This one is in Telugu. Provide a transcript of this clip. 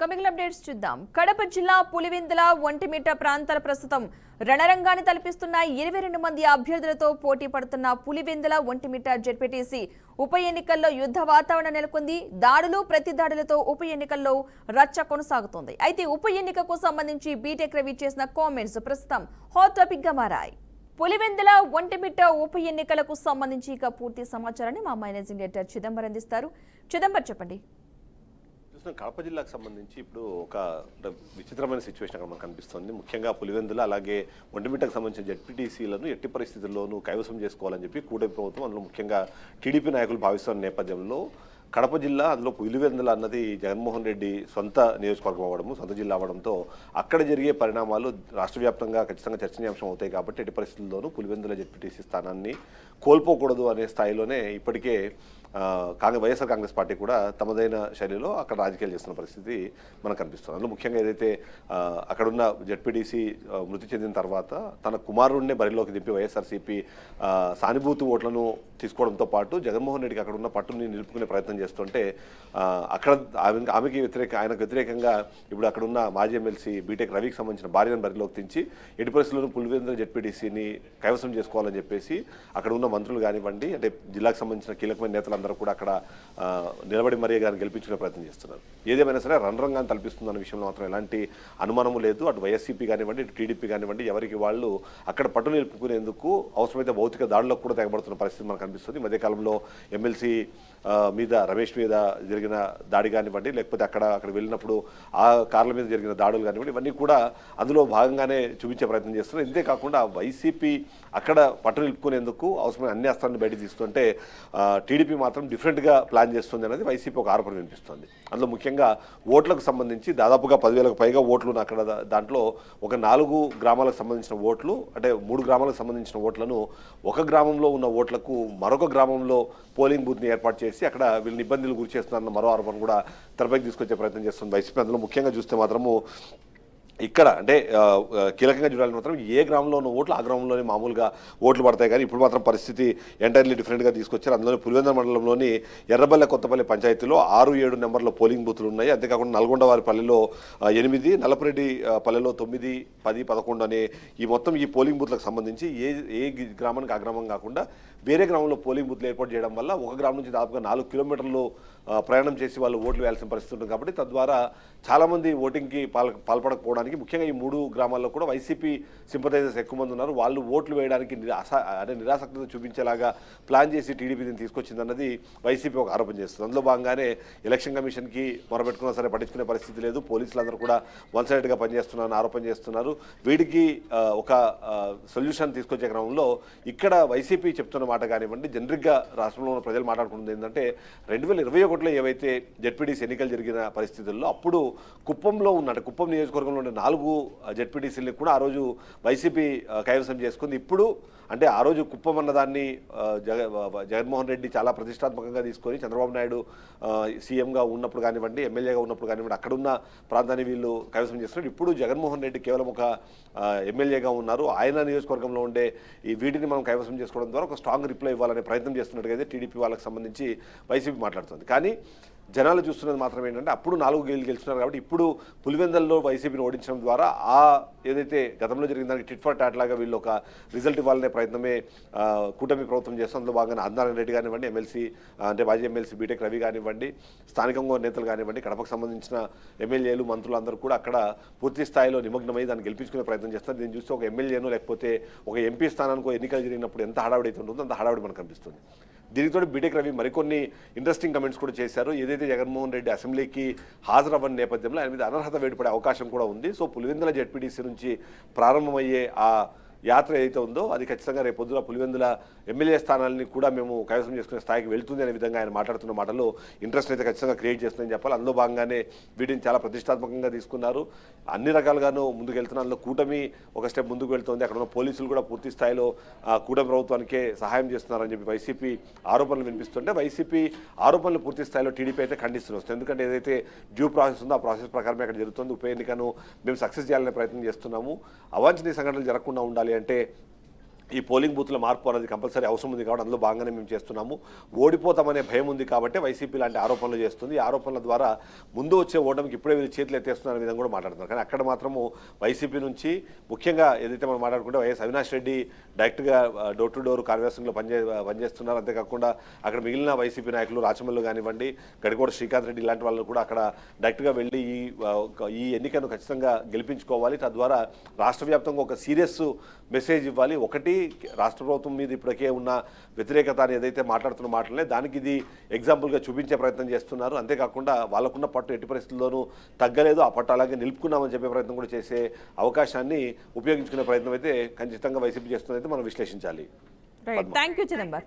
కమింగ్ అప్డేట్స్ చూద్దాం. కడప జిల్లా పులివెందుల ఒంటిమిట్ట ప్రాంతాల ప్రస్తుతం రణరంగాన్ని తలపిస్తున్న 22 మంది అభ్యర్థులతో పోటీ పడుతున్న పులివెందుల ఒంటిమిట్ట జెడ్పీటీసీ ఉప ఎన్నికల్లో యుద్ధ వాతావరణం నెలకొంది. దాడులు ప్రతిదాడులతో ఉప ఎన్నికల్లో రచ్చ కొనసాగుతోంది. అయితే ఉప ఎన్నికకు సంబంధించి బీటెక్ రవి చేసిన కామెంట్స్ ప్రస్తుతం హాట్ టాపిక్ గా మారాయి. పులివెందుల ఒంటిమిట్ట ఉప ఎన్నికలకు సంబంధించి ఇక పూర్తి సమాచారాన్ని మా మేనేజింగ్ ఎడిటర్ చిదంబరం అందిస్తారు. చిదంబరం చెప్పండి. కడప జిల్లాకు సంబంధించి ఇప్పుడు ఒక విచిత్రమైన సిచ్యువేషన్ అక్కడ మనకు కనిపిస్తుంది. ముఖ్యంగా పులివెందుల అలాగే ఒంటిమిట్టకు సంబంధించిన జెడ్పీటీసీలను ఎట్టి పరిస్థితుల్లోనూ కైవసం చేసుకోవాలని చెప్పి కూటమి ప్రభుత్వం, అందులో ముఖ్యంగా టీడీపీ నాయకులు భావిస్తున్న నేపథ్యంలో కడప జిల్లా, అందులో పులివెందుల అన్నది జగన్మోహన్ రెడ్డి సొంత నియోజకవర్గం అవ్వడము, సొంత జిల్లా అవ్వడంతో అక్కడ జరిగే పరిణామాలు రాష్ట్ర వ్యాప్తంగా ఖచ్చితంగా చర్చనీయాంశం అవుతాయి. కాబట్టి ఎట్టి పరిస్థితుల్లోనూ పులివెందుల జెడ్పీటీసీ స్థానాన్ని కోల్పోకూడదు అనే స్థాయిలోనే ఇప్పటికే వైఎస్ఆర్ కాంగ్రెస్ పార్టీ కూడా తమదైన శైలిలో అక్కడ రాజకీయాలు చేస్తున్న పరిస్థితి మనకు కనిపిస్తుంది. అందులో ముఖ్యంగా ఏదైతే అక్కడున్న జెడ్పీటీసీ మృతి చెందిన తర్వాత తన కుమారుడినే బరిలోకి దింపి వైఎస్ఆర్సీపీ సానుభూతి ఓట్లను తీసుకోవడంతో పాటు జగన్మోహన్ రెడ్డికి అక్కడ ఉన్న పట్టుని నిలుపుకునే ప్రయత్నం చేస్తుంటే అక్కడ ఆయనకు వ్యతిరేకంగా ఇప్పుడు అక్కడున్న మాజీ ఎమ్మెల్సీ బీటెక్ రవికి సంబంధించిన భార్యను బరిలోకి దించి ఎట్టి పరిస్థితుల్లోనూ పులివెందుల జెడ్పీటీసీని కైవసం చేసుకోవాలని చెప్పేసి అక్కడ ఉన్న మంత్రులు కానివ్వండి, అంటే జిల్లాకు సంబంధించిన కీలకమైన నేతలు అందరూ కూడా అక్కడ నిలబడి మరీ గారిని గెలిపించుకునే ప్రయత్నం చేస్తున్నారు. ఏదేమైనా సరే రణరంగాన్ని తలపిస్తుందన్న విషయంలో మాత్రం ఎలాంటి అనుమానము లేదు. అటు వైఎస్సీపీ కానివ్వండి, ఇటు టీడీపీ కానివ్వండి, ఎవరికి వాళ్ళు అక్కడ పట్టు నిలుపుకునేందుకు అవసరమైతే భౌతిక దాడులకు కూడా తెగబడుతున్న పరిస్థితి మనకు కనిపిస్తుంది. మధ్యకాలంలో ఎమ్మెల్సీ మీద, రమేష్ మీద జరిగిన దాడి కానివ్వండి, లేకపోతే అక్కడ వెళ్ళినప్పుడు ఆ కార్ల మీద జరిగిన దాడులు కానివ్వండి, ఇవన్నీ కూడా అందులో భాగంగానే చూపించే ప్రయత్నం చేస్తున్నారు. ఇంతే కాకుండా వైసీపీ అక్కడ పట్టు నిలుపుకునేందుకు అవసరమైన అన్ని అస్త్రాలను బయట తీస్తుంటే టీడీపీ మాత్రం డిఫరెంట్గా ప్లాన్ చేస్తుంది అనేది వైసీపీ ఒక ఆరోపణ వినిపిస్తుంది. అందులో ముఖ్యంగా ఓట్లకు సంబంధించి దాదాపుగా 10,000కు పైగా ఓట్లు అక్కడ దాంట్లో ఒక 4 గ్రామాలకు సంబంధించిన ఓట్లు, అంటే 3 గ్రామాలకు సంబంధించిన ఓట్లను ఒక గ్రామంలో ఉన్న ఓట్లకు మరొక గ్రామంలో పోలింగ్ బూత్ని ఏర్పాటు చేసి అక్కడ వీళ్ళని ఇబ్బందులు గురి చేస్తున్నారన్న మరో ఆరోపణ కూడా తెరపైకి తీసుకొచ్చే ప్రయత్నం చేస్తుంది వైసీపీ. అందులో ముఖ్యంగా చూస్తే మాత్రము ఇక్కడ అంటే కీలకంగా చూడాలని మాత్రం ఏ గ్రామంలో ఉన్న ఓట్లు ఆ గ్రామంలోనే మామూలుగా ఓట్లు పడతాయి. కానీ ఇప్పుడు మాత్రం పరిస్థితి ఎంటైర్లీ డిఫరెంట్గా తీసుకొచ్చారు. అందులోనే పులివెందుల మండలంలోని ఎర్రబల్లె కొత్తపల్లి పంచాయతీలో 6-7 నెంబర్లో పోలింగ్ బూతులు ఉన్నాయి. అంతేకాకుండా నల్గొండవారిపల్లిలో 8, నల్లపురెడ్డి పల్లెలో 9, 10, 11 అనే ఈ పోలింగ్ బూత్లకు సంబంధించి ఏ గ్రామానికి ఆ గ్రామం కాకుండా వేరే గ్రామంలో పోలింగ్ బూత్లు ఏర్పాటు చేయడం వల్ల ఒక గ్రామం నుంచి దాదాపుగా 4 కిలోమీటర్లు ప్రయాణం చేసి వాళ్ళు ఓట్లు వేయాల్సిన పరిస్థితి ఉంటుంది. కాబట్టి తద్వారా చాలామంది ఓటింగ్కి పాల్పడకపోవడానికి, ముఖ్యంగా ఈ 3 గ్రామాల్లో కూడా వైసీపీ సింపథైజర్స్ ఎక్కువ మంది ఉన్నారు. వాళ్ళు ఓట్లు వేయడానికి నిరాసక్తితో చూపించేలాగా ప్లాన్ చేసి టీడీపీని తీసుకొచ్చిందన్నది వైసీపీ ఒక ఆరోపణ చేస్తుంది. అందులో భాగంగానే ఎలక్షన్ కమిషన్కి మొరబెట్టుకున్నా సరే పట్టించుకునే పరిస్థితి లేదు. పోలీసులందరూ కూడా వన్ సైడ్గా పనిచేస్తున్నారని ఆరోపణ చేస్తున్నారు. వీడికి ఒక సొల్యూషన్ తీసుకొచ్చే క్రమంలో ఇక్కడ వైసీపీ చెప్తున్న మాట కానివ్వండి, జనరిక్గా రాష్ట్రంలో ఉన్న ప్రజలు మాట్లాడుకుంటుంది ఏంటంటే 2021లో ఏవైతే జెడ్పీటీసీ ఎన్నికలు జరిగిన పరిస్థితుల్లో అప్పుడు కుప్పంలో ఉన్నట్టు కుప్పం నియోజకవర్గంలో ఉన్న 4 జెడ్పీటీసీలని కూడా ఆ రోజు వైసీపీ కైవసం చేసుకుంది. ఇప్పుడు అంటే ఆ రోజు కుప్పం అన్నదాన్ని జగన్మోహన్ రెడ్డి చాలా ప్రతిష్టాత్మకంగా తీసుకొని చంద్రబాబు నాయుడు సీఎంగా ఉన్నప్పుడు కానివ్వండి, ఎమ్మెల్యేగా ఉన్నప్పుడు కానివ్వండి, అక్కడున్న ప్రాంతాన్ని వీళ్ళు కైవసం చేస్తున్నారు. ఇప్పుడు జగన్మోహన్ రెడ్డి కేవలం ఒక ఎమ్మెల్యేగా ఉన్నారు. ఆయన నియోజకవర్గంలో ఉండే వీటిని మనం కైవసం చేసుకోవడం ద్వారా ఒక స్ట్రాంగ్ రిప్లై ఇవ్వాలనే ప్రయత్నం చేస్తున్నట్టుగా అయితే టీడీపీ వాళ్ళకి సంబంధించి వైసీపీ మాట్లాడుతుంది. కానీ జనాలు చూస్తున్నది మాత్రం ఏంటంటే అప్పుడు 4 గెలుచున్నారు కాబట్టి ఇప్పుడు పులివెందుల్లో వైసీపీని ఓడించడం ద్వారా ఏదైతే గతంలో జరిగిన దానికి టిట్ ఫర్ టాట్ లాగా వీళ్ళు ఒక రిజల్ట్ ఇవ్వాలనే ప్రయత్నమే కూటమి ప్రభుత్వం చేస్తుంది. అందులో భాగంగా ఆదినారాయణ రెడ్డి కానివ్వండి, ఎమ్మెల్సీ అంటే మాజీ ఎమ్మెల్సీ బీటెక్ రవి కానివ్వండి, స్థానికంగా నేతలు కానివ్వండి, కడపకు సంబంధించిన ఎమ్మెల్యేలు, మంత్రులు అందరూ కూడా అక్కడ పూర్తి స్థాయిలో నిమగ్నమై దాన్ని గెలిపించుకునే ప్రయత్నం చేస్తారు. దీన్ని చూస్తే ఒక ఎమ్మెల్యేను లేకపోతే ఒక ఎంపీ స్థానానికి ఎన్నికలు జరిగినప్పుడు ఎంత హడావిడి అయితే ఉంటుందో అంత హడావిడి మనకు కనిపిస్తుంది. దీనితో బీటెక్ రవి మరికొన్ని ఇంట్రెస్టింగ్ కమెంట్స్ కూడా చేశారు. ఏదైతే జగన్మోహన్ రెడ్డి అసెంబ్లీకి హాజరవ్వని నేపథ్యంలో ఆయన మీద అనర్హత వేటుపడే అవకాశం కూడా ఉంది. సో పులివెందుల జెడ్పీటీసీ నుంచి ప్రారంభమయ్యే ఆ యాత్ర ఏదైతే ఉందో అది ఖచ్చితంగా రేపు పొద్దున పులివెందుల ఎమ్మెల్యే స్థానాలని కూడా మేము కైవసం చేసుకునే స్థాయికి వెళ్తుంది అనే విధంగా ఆయన మాట్లాడుతున్న మాటలు ఇంట్రెస్ట్ అయితే ఖచ్చితంగా క్రియేట్ చేస్తుందని చెప్పాలి. అందులో భాగంగానే వీటిని చాలా ప్రతిష్టాత్మకంగా తీసుకున్నారు. అన్ని రకాలుగాను ముందుకు వెళ్తున్నారు. అందులో కూటమి ఒక స్టెప్ ముందుకు వెళ్తుంది. అక్కడ ఉన్న పోలీసులు కూడా పూర్తి స్థాయిలో కూటమి ప్రభుత్వానికే సహాయం చేస్తున్నారని చెప్పి వైసీపీ ఆరోపణలు వినిపిస్తుంటే వైసీపీ ఆరోపణలు పూర్తి స్థాయిలో టీడీపీ అయితే ఖండిస్తున్నారు. ఎందుకంటే ఏదైతే డ్యూ ప్రాసెస్ ఉందో ఆ ప్రాసెస్ ప్రకారమే అక్కడ జరుగుతుంది. ఉప ఎన్నికను మేము సక్సెస్ చేయాలనే ప్రయత్నం చేస్తున్నాము. అవాంఛనీయ సంఘటనలు జరగకుండా ఉండాలి అంటే ఈ పోలింగ్ బూత్ల మార్పు అనేది కంపల్సరీ అవసరం ఉంది కాబట్టి అందులో భాగంగానే మేము చేస్తున్నాము. ఓడిపోతామనే భయం ఉంది కాబట్టి వైసీపీ లాంటి ఆరోపణలు చేస్తుంది. ఈ ఆరోపణల ద్వారా ముందు వచ్చే ఓటమికి ఇప్పుడే వీళ్ళు చేతులు ఎత్తేస్తున్న విధంగా కూడా మాట్లాడుతున్నారు. కానీ అక్కడ మాత్రము వైసీపీ నుంచి ముఖ్యంగా ఏదైతే మనం మాట్లాడుకుంటే వైఎస్ అవినాష్ రెడ్డి డైరెక్ట్గా డోర్ టు డోర్ కార్యవ్యాసంలో పనిచేస్తున్నారు. అంతేకాకుండా అక్కడ మిగిలిన వైసీపీ నాయకులు రాచమల్లు కానివ్వండి, గడికోట శ్రీకాంత్ రెడ్డి ఇలాంటి వాళ్ళు కూడా అక్కడ డైరెక్ట్గా వెళ్ళి ఈ ఎన్నికను ఖచ్చితంగా గెలిపించుకోవాలి, తద్వారా రాష్ట్ర వ్యాప్తంగా ఒక సీరియస్ మెసేజ్ ఇవ్వాలి. ఒకటి, రాష్ట్ర ప్రభుత్వం మీద ఇప్పటికే ఉన్న వ్యతిరేకత అని ఏదైతే మాట్లాడుతున్న మాటలనే దానికి ఇది ఎగ్జాంపుల్గా చూపించే ప్రయత్నం చేస్తున్నారు. అంతేకాకుండా వాళ్ళకున్న పట్టు ఎట్టి పరిస్థితుల్లోనూ తగ్గలేదు, ఆ పట్టు అలాగే నిలుపుకున్నామని చెప్పే ప్రయత్నం కూడా చేసే అవకాశాన్ని ఉపయోగించుకునే ప్రయత్నం అయితే ఖచ్చితంగా వైసీపీ చేస్తుందైతే మనం విశ్లేషించాలి. Right, thank you Chidambar.